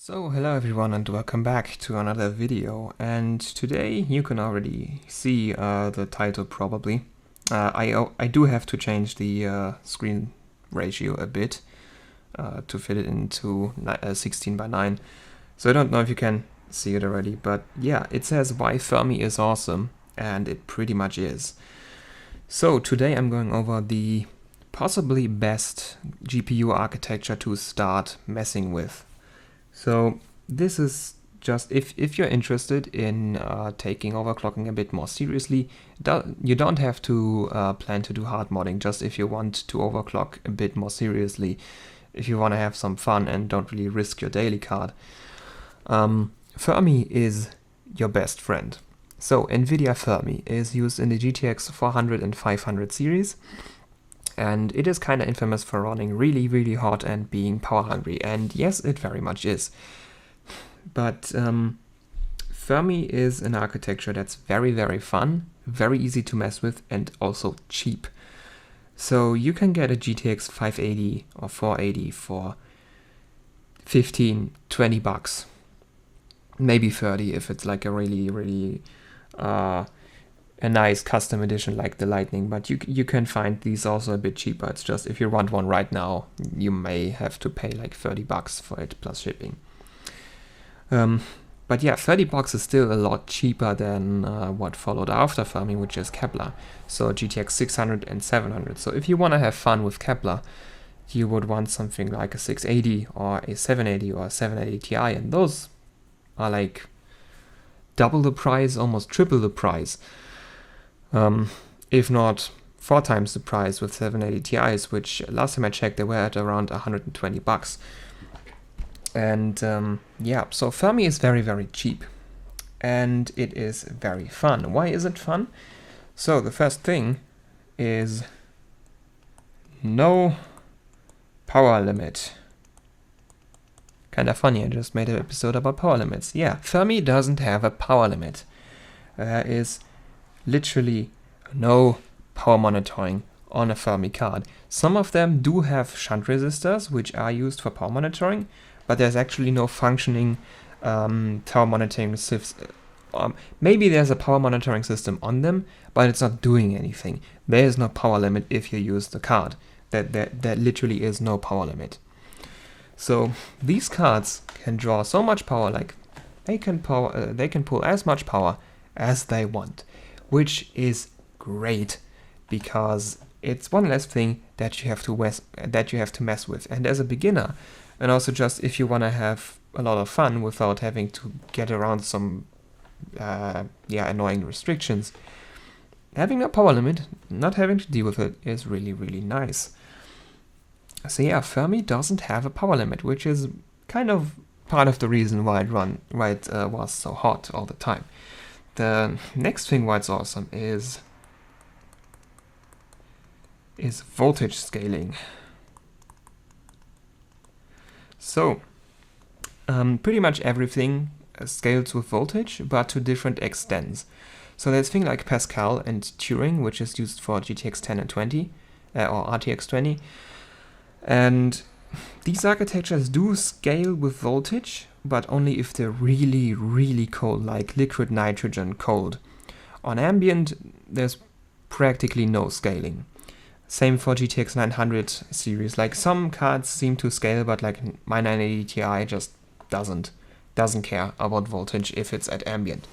So hello everyone and welcome back to another video, and today you can already see the title probably. I do have to change the screen ratio a bit to fit it into 16 by 9, so I don't know if you can see it already, but yeah, it says why Fermi is awesome, and it pretty much is. So today I'm going over the possibly best GPU architecture to start messing with. So this is just if you're interested in taking overclocking a bit more seriously, you don't have to plan to do hard modding, just if you want to overclock a bit more seriously, if you want to have some fun and don't really risk your daily card. Fermi is your best friend. So Nvidia Fermi is used in the GTX 400 and 500 series. And it is kind of infamous for running really hot and being power hungry, and yes, it very much is. But Fermi is an architecture that's very fun, very easy to mess with, and also cheap. So you can get a GTX 580 or 480 for 15, 20 bucks, maybe 30 if it's like a really a nice custom edition like the Lightning, but you can find these also a bit cheaper. It's just if you want one right now, you may have to pay like 30 bucks for it plus shipping. But yeah, 30 bucks is still a lot cheaper than what followed after Fermi, which is Kepler. So GTX 600 and 700. So if you want to have fun with Kepler, you would want something like a 680 or a 780 or a 780 Ti, and those are like double the price, almost triple the price. If not 4 times the price with 780 Ti's, which last time I checked they were at around 120 bucks. And yeah, so Fermi is very cheap, and it is very fun. Why is it fun? So the first thing is no power limit. Kinda funny, I just made an episode about power limits. Yeah, Fermi doesn't have a power limit. There is literally no power monitoring on a Fermi card. Some of them do have shunt resistors, which are used for power monitoring, but there's actually no functioning power monitoring system. Maybe there's a power monitoring system on them, but it's not doing anything. There is no power limit if you use the card. There literally is no power limit. So these cards can draw so much power, like they can pull as much power as they want, which is great because it's one less thing that you have to mess with. And as a beginner, and also just if you want to have a lot of fun without having to get around some annoying restrictions, having a power limit, not having to deal with it, is really nice. So yeah, Fermi doesn't have a power limit, which is kind of part of the reason why it was so hot all the time. The next thing why it's awesome is voltage scaling. So pretty much everything scales with voltage, but to different extents. So there's things like Pascal and Turing, which is used for GTX 10 and 20 or RTX 20, and these architectures do scale with voltage, but only if they're really cold, like liquid nitrogen cold. On ambient, there's practically no scaling. Same for GTX 900 series. Like some cards seem to scale, but like my 980 Ti just doesn't care about voltage if it's at ambient.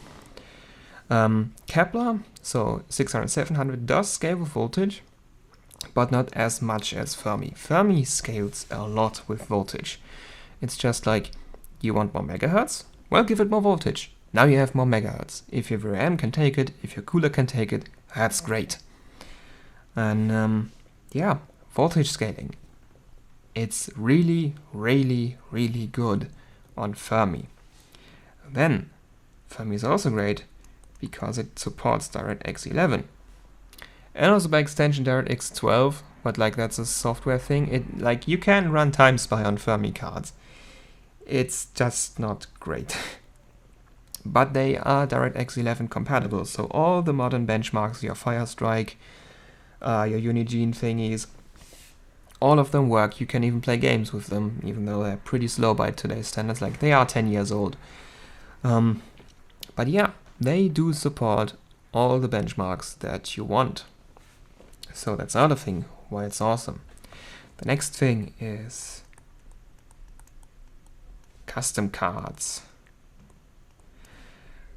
Kepler, so 600, 700 does scale with voltage, but not as much as Fermi. Fermi scales a lot with voltage. It's just like, you want more megahertz? Well, give it more voltage. Now you have more megahertz. If your RAM can take it, if your cooler can take it, that's great. And yeah, voltage scaling. It's really good on Fermi. Then, Fermi is also great because it supports DirectX 11. And also by extension DirectX 12, but like that's a software thing. Like you can run TimeSpy on Fermi cards. It's just not great. But they are DirectX 11 compatible, so all the modern benchmarks, your Firestrike, your Unigine thingies, all of them work. You can even play games with them, even though they're pretty slow by today's standards. Like, they are 10 years old. But yeah, they do support all the benchmarks that you want. So that's another thing why it's awesome. The next thing is custom cards.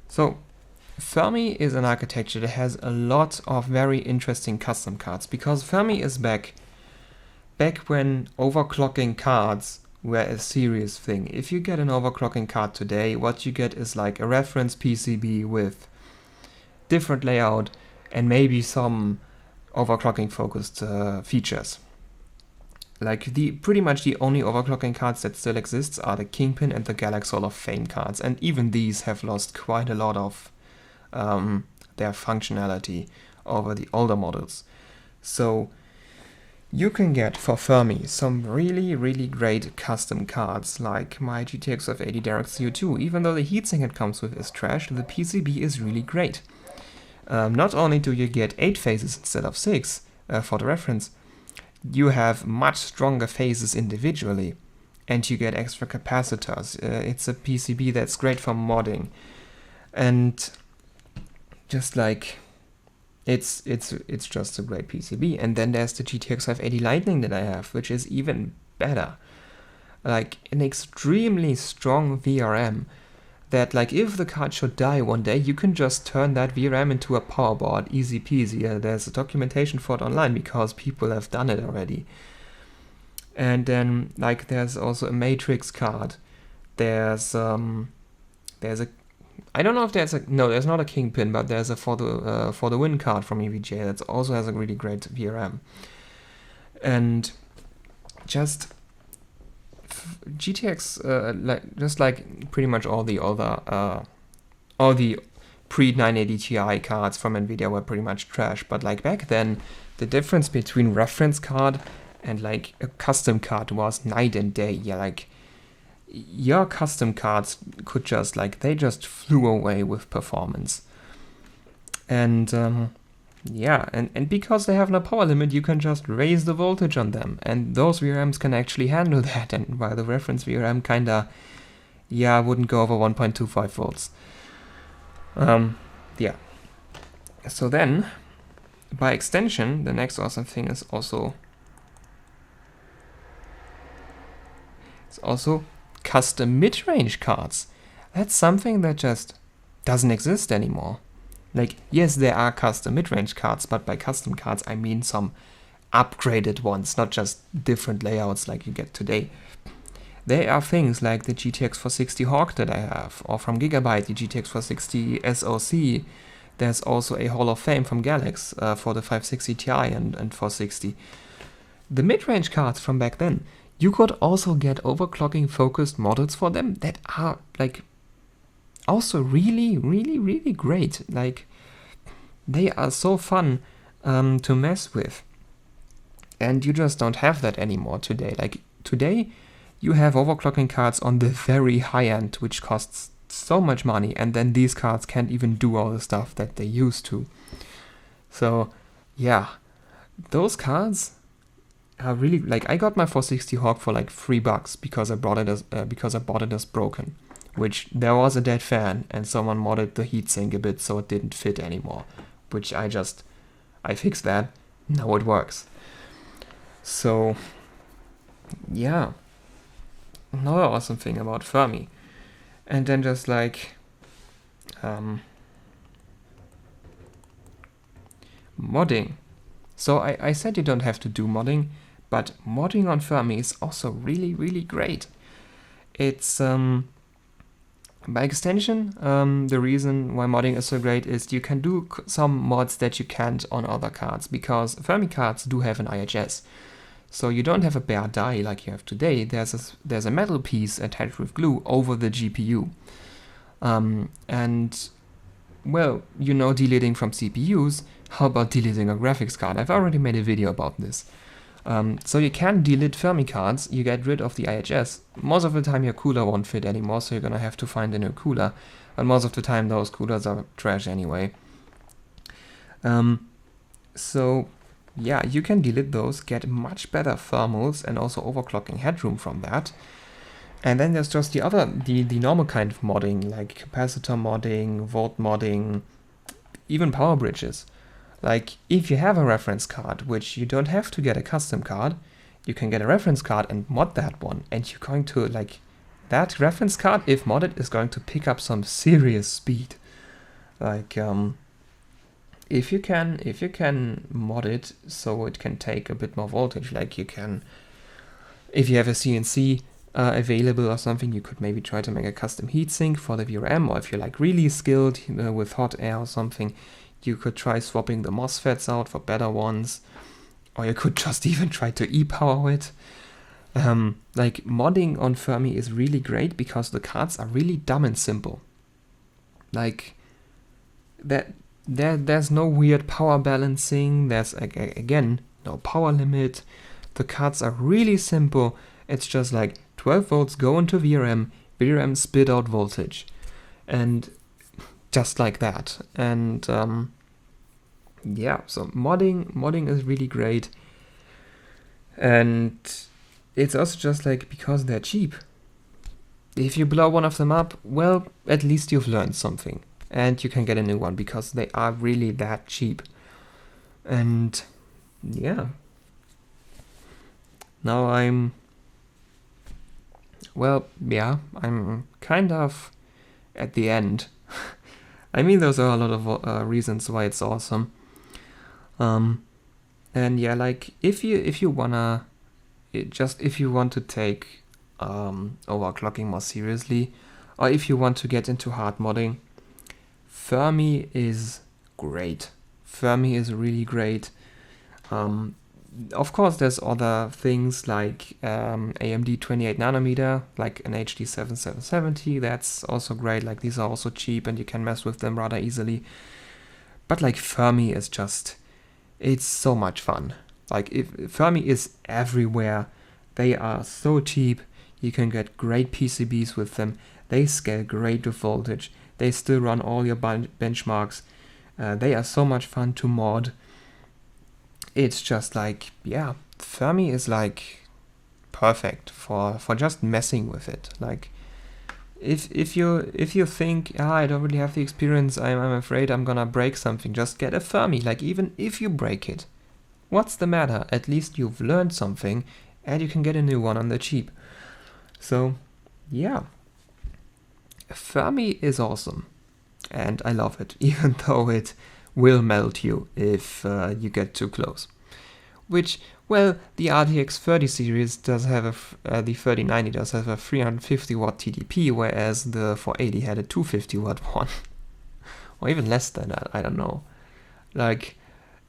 So Fermi is an architecture that has a lot of very interesting custom cards, because Fermi is back when overclocking cards were a serious thing. If you get an overclocking card today, what you get is like a reference PCB with different layout and maybe some overclocking focused features. Like, pretty much the only overclocking cards that still exists are the Kingpin and the Galaxy Hall of Fame cards, and even these have lost quite a lot of their functionality over the older models. So you can get for Fermi some really, really great custom cards, like my GTX 580 Direct CO2. Even though the heatsink it comes with is trash, the PCB is really great. Not only do you get 8 phases instead of 6 for the reference, you have much stronger phases individually, and you get extra capacitors. It's a PCB that's great for modding, and just like it's just a great PCB. And then there's the GTX 580 Lightning that I have, which is even better. Like, an extremely strong VRM that, like, if the card should die one day, you can just turn that VRM into a power board, easy peasy. There's a documentation for it online because people have done it already. And then, like, there's also a Matrix card. There's a, I don't know if there's not a Kingpin, but there's a for the Win card from EVGA that also has a really great VRM. And just GTX, just like pretty much all the other, all the pre-980 Ti cards from Nvidia were pretty much trash. But like back then, the difference between reference card and like a custom card was night and day. Yeah, like your custom cards could just they just flew away with performance. And yeah, and because they have no power limit, you can just raise the voltage on them, and those VRMs can actually handle that. And while the reference VRM kinda, wouldn't go over 1.25 volts. Yeah. So then, by extension, the next awesome thing is also custom mid-range cards. That's something that just doesn't exist anymore. Like, yes, there are custom mid-range cards, but by custom cards, I mean some upgraded ones, not just different layouts like you get today. There are things like the GTX 460 Hawk that I have, or from Gigabyte, the GTX 460 SoC. There's also a Hall of Fame from Galaxy for the 560 Ti and 460. The mid-range cards from back then, you could also get overclocking focused models for them that are like also really, really, really great. Like, they are so fun to mess with. And you just don't have that anymore today. Like, today, you have overclocking cards on the very high end, which costs so much money, and then these cards can't even do all the stuff that they used to. So, yeah, those cards are really, like, I got my 460 Hawk for like $3 because I bought it as broken. Which there was a dead fan, and someone modded the heatsink a bit so it didn't fit anymore. Which I fixed that. Now it works. So, yeah. Another awesome thing about Fermi. And then just like modding. So I said you don't have to do modding, but modding on Fermi is also really, really great. It's by extension, the reason why modding is so great is you can do some mods that you can't on other cards, because Fermi cards do have an IHS. So you don't have a bare die like you have today. There's a metal piece attached with glue over the GPU. And, well, deleting from CPUs. How about deleting a graphics card? I've already made a video about this. So you can delete Fermi cards, you get rid of the IHS. Most of the time your cooler won't fit anymore, so you're gonna have to find a new cooler. And most of the time those coolers are trash anyway. So yeah, you can delete those, get much better thermals and also overclocking headroom from that. And then there's just the normal kind of modding, like capacitor modding, volt modding, even power bridges. Like, if you have a reference card, which you don't have to get a custom card, you can get a reference card and mod that one, and you're going to, like, that reference card, if modded, is going to pick up some serious speed. Like, if you can mod it so it can take a bit more voltage, like you can, if you have a CNC available or something, you could maybe try to make a custom heatsink for the VRM, or if you're like really skilled with hot air or something, you could try swapping the MOSFETs out for better ones, or you could just even try to e-power it. Like, modding on Fermi is really great because the cards are really dumb and simple. Like, there's no weird power balancing, there's again no power limit. The cards are really simple. It's just like 12 volts go into VRM spit out voltage, and just like that. And yeah, so modding is really great, and it's also just like, because they're cheap. If you blow one of them up, well, at least you've learned something, and you can get a new one because they are really that cheap. And yeah, now I'm kind of at the end. I mean, those are a lot of reasons why it's awesome. And yeah, like, if you want to take overclocking more seriously, or if you want to get into hard modding, Fermi is great. Fermi is really great. Of course, there's other things like AMD 28 nanometer, like an HD 7770. That's also great. Like, these are also cheap and you can mess with them rather easily. But like, Fermi is just, it's so much fun. Like, if Fermi is everywhere, they are so cheap. You can get great PCBs with them. They scale great with voltage. They still run all your benchmarks. They are so much fun to mod. It's just like, yeah, Fermi is like perfect for just messing with it. Like, if you think, I don't really have the experience, I'm afraid I'm gonna break something, just get a Fermi. Like, even if you break it, what's the matter? At least you've learned something and you can get a new one on the cheap. So yeah, Fermi is awesome and I love it, even though it will melt you if you get too close. Which, well, the RTX 30 series does have the 3090 does have a 350 watt TDP, whereas the 480 had a 250 watt one. Or even less than that, I don't know. Like,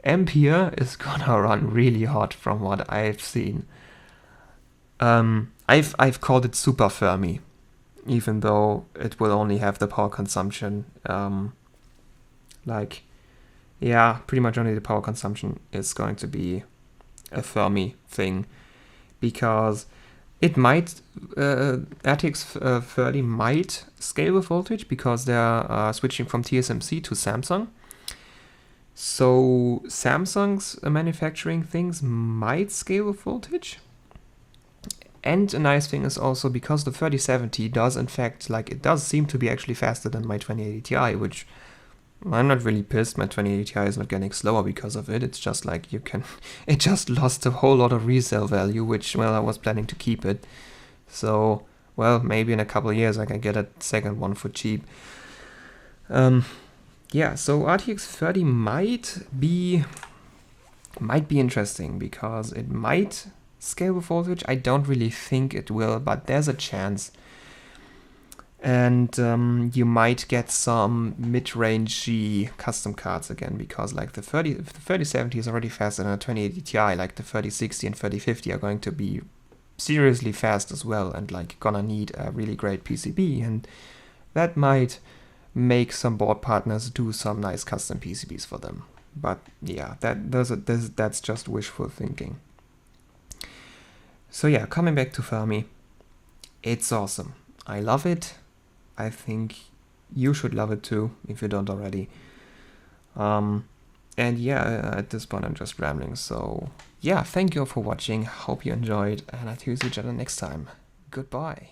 Ampere is gonna run really hot from what I've seen. I've called it Super Fermi, even though it will only have the power consumption. Like, yeah, pretty much only the power consumption is going to be a Fermi thing, because it might, RTX 30 might scale with voltage because they're switching from TSMC to Samsung. So Samsung's manufacturing things might scale with voltage. And a nice thing is also, because the 3070 does, in fact, like, it does seem to be actually faster than my 2080 Ti, which I'm not really pissed. My 2080 Ti is not getting slower because of it. It's just like, it just lost a whole lot of resale value, which, well, I was planning to keep it. So, well, maybe in a couple of years I can get a second one for cheap. Yeah, so RTX 30 might be interesting because it might scale with voltage. I don't really think it will, but there's a chance. And you might get some mid-range custom cards again, because like the 3070 is already faster than a 2080 Ti. Like, the 3060 and 3050 are going to be seriously fast as well, and like gonna need a really great PCB, and that might make some board partners do some nice custom PCBs for them. But yeah, that's just wishful thinking. So yeah, coming back to Fermi, it's awesome. I love it. I think you should love it too, if you don't already. And yeah, at this point I'm just rambling, so yeah, thank you all for watching, hope you enjoyed, and I'll see each other next time. Goodbye.